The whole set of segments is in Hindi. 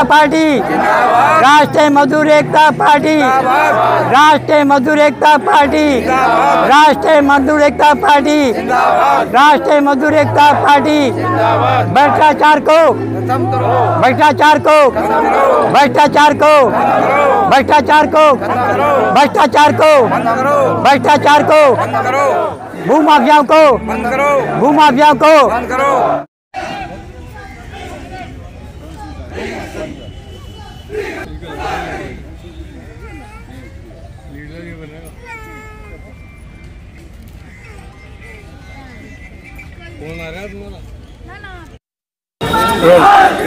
पार्टी, राष्ट्रीय मजदूर एकता पार्टी, राष्ट्रीय मजदूर एकता पार्टी, राष्ट्रीय मजदूर एकता पार्टी, राष्ट्रीय मजदूर एकता पार्टी। भ्रष्टाचार को, भ्रष्टाचार को, भ्रष्टाचार को, भ्रष्टाचार को, भ्रष्टाचार को, भ्रष्टाचार को, भूमाफियाओं को, भूमाफियाओं को।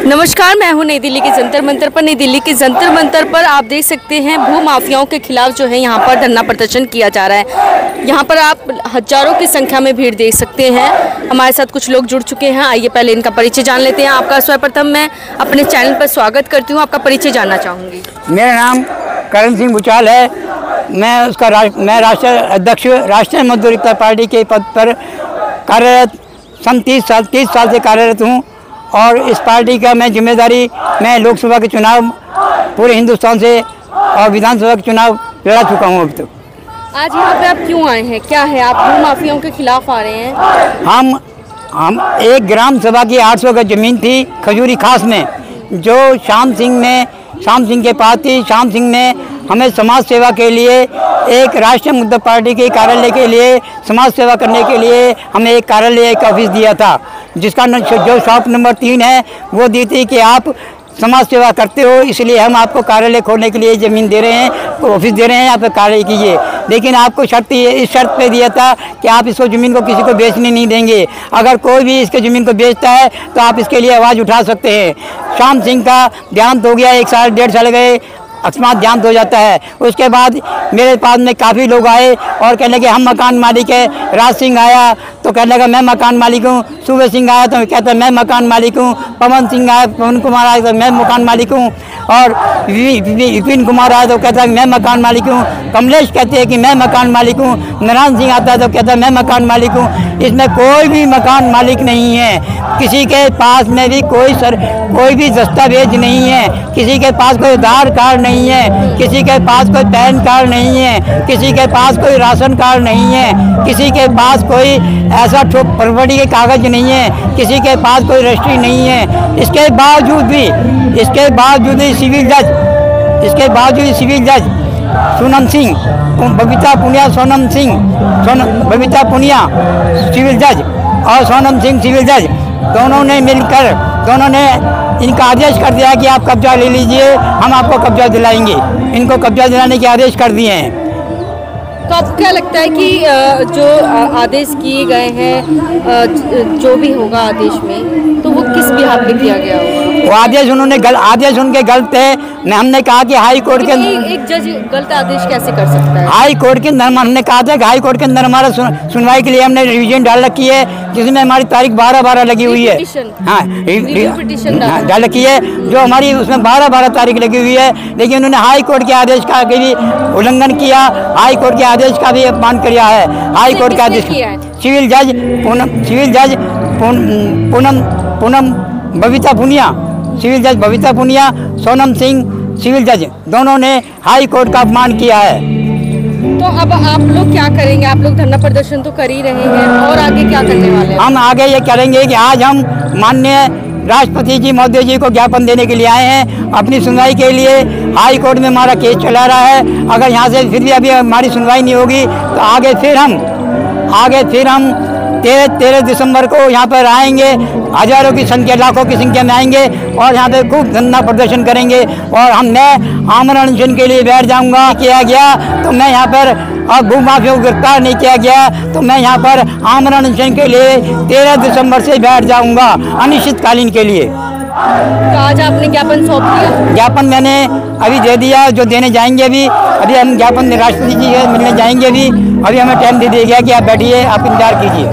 नमस्कार, मैं हूं नई दिल्ली के जंतर मंतर पर। नई दिल्ली के जंतर मंतर पर आप देख सकते हैं भू माफियाओं के खिलाफ जो है यहाँ पर धरना प्रदर्शन किया जा रहा है। यहाँ पर आप हजारों की संख्या में भीड़ देख सकते हैं। हमारे साथ कुछ लोग जुड़ चुके हैं। आइए पहले इनका परिचय जान लेते हैं। आपका सर्वप्रथम मैं अपने चैनल पर स्वागत करती हूँ। आपका परिचय जानना चाहूँगी। मेरा नाम करण सिंह भूचाल है। मैं राष्ट्रीय अध्यक्ष राष्ट्रीय मजदूर एकता पार्टी के पद पर कार्यरत 30 साल से कार्यरत हूँ और इस पार्टी का मैं जिम्मेदारी मैं लोकसभा के चुनाव पूरे हिंदुस्तान से और विधानसभा के चुनाव लड़ा चुका हूँ अभी तक। आज यहाँ पे आप क्यों आए हैं? क्या है, आप भू माफियाओं के खिलाफ आ रहे हैं? हम एक ग्राम सभा की 800 गज जमीन थी खजूरी खास में, जो श्याम सिंह के पास थी। श्याम सिंह ने हमें समाज सेवा के लिए एक राष्ट्रीय मुद्दा पार्टी के कार्यालय के लिए समाज सेवा करने के लिए हमें एक कार्यालय एक ऑफिस दिया था, जिसका जो शॉप नंबर 3 है वो दी थी कि आप समाज सेवा करते हो, इसलिए हम आपको कार्यालय खोलने के लिए ज़मीन दे रहे हैं, ऑफिस दे रहे हैं, आप कार्य कीजिए। लेकिन आपको शर्त इस शर्त पे दिया था कि आप इसको ज़मीन को किसी को बेचने नहीं देंगे। अगर कोई भी इसके ज़मीन को बेचता है तो आप इसके लिए आवाज़ उठा सकते हैं। श्याम सिंह का देहांत हो गया, 1 साल 1.5 साल गए, अकस्मात देहांत हो जाता है। उसके बाद मेरे पास में काफ़ी लोग आए और कहने लगे हम मकान मालिक है। राज सिंह आया तो कहने लगा मैं मकान मालिक हूँ। सूबे सिंह आया तो कहता मैं मकान मालिक हूँ। पवन सिंह आया, पवन कुमार आया तो मैं मकान मालिक हूँ। और विपिन कुमार आया तो कहता है मैं मकान मालिक हूँ। कमलेश कहते हैं कि मैं मकान मालिक हूँ। नारायण सिंह आता है तो कहता है मैं मकान मालिक हूँ। इसमें कोई भी मकान मालिक नहीं है। किसी के पास में भी कोई भी दस्तावेज नहीं है। किसी के पास कोई आधार कार्ड नहीं है। किसी के पास कोई पैन कार्ड नहीं है। किसी के पास कोई राशन कार्ड नहीं है। किसी के पास कोई ऐसा प्रॉपर्टी के कागज नहीं है। किसी के पास कोई रजिस्ट्री नहीं है। इसके बावजूद भी सिविल जज सोनम सिंह, बबीता पुनिया सिविल जज और सोनम सिंह सिविल जज दोनों ने इनका आदेश कर दिया कि आप कब्जा ले लीजिए, हम आपको कब्जा दिलाएंगे। इनको कब्जा दिलाने के आदेश कर दिए हैं। तो आपको क्या लगता है कि जो आदेश किए गए हैं, जो भी होगा आदेश में, तो वो किस बिहाफ पे किया गया होगा? वो आदेश उनके गलत है। हमने कहा कि हाई कोर्ट के एक जज गलत आदेश कैसे कर सकता है? हाई कोर्ट के अंदर हमने कहा था कि हाई कोर्ट के अंदर हमारा सुनवाई के लिए हमने रिवीजन डाल रखी है, जिसमें हमारी तारीख 12/12 लगी हुई है। हाँ, पिटीशन डाल रखी है, जो हमारी उसमें 12/12 तारीख लगी हुई है। लेकिन उन्होंने हाई कोर्ट के आदेश का भी उल्लंघन किया, हाई कोर्ट के आदेश का भी अपमान किया है। हाई कोर्ट का आदेश सिविल जज बबीता पुनिया, सोनम सिंह सिविल जज दोनों ने हाई कोर्ट का अपमान किया है। तो अब आप लोग क्या करेंगे? आप लोग धरना प्रदर्शन तो कर ही रहे हैं, और आगे क्या करने वाले हैं? हम आगे ये करेंगे कि आज हम माननीय राष्ट्रपति जी महोदय जी को ज्ञापन देने के लिए आए हैं अपनी सुनवाई के लिए। हाई कोर्ट में हमारा केस चला रहा है। अगर यहाँ से फिर भी अभी हमारी सुनवाई नहीं होगी तो आगे फिर हम 13 दिसंबर को यहाँ पर आएंगे। हजारों की संख्या, लाखों की संख्या में आएंगे और यहाँ पे खूब धरना प्रदर्शन करेंगे। और मैं आमरण अनशन के लिए बैठ जाऊँगा। किया गया तो मैं यहाँ पर, और भू माफिया को गिरफ्तार नहीं किया गया तो मैं यहाँ पर आमरण अनशन के लिए 13 दिसंबर से बैठ जाऊँगा, अनिश्चितकालीन के लिए। तो आज आपने ज्ञापन सौंप दिया? ज्ञापन मैंने अभी दे दिया, जो देने जाएंगे अभी हम ज्ञापन राष्ट्रपति जी से मिलने जाएंगे। अभी हमें टाइम दे दिया गया कि आप बैठिए, आप इंतजार कीजिए।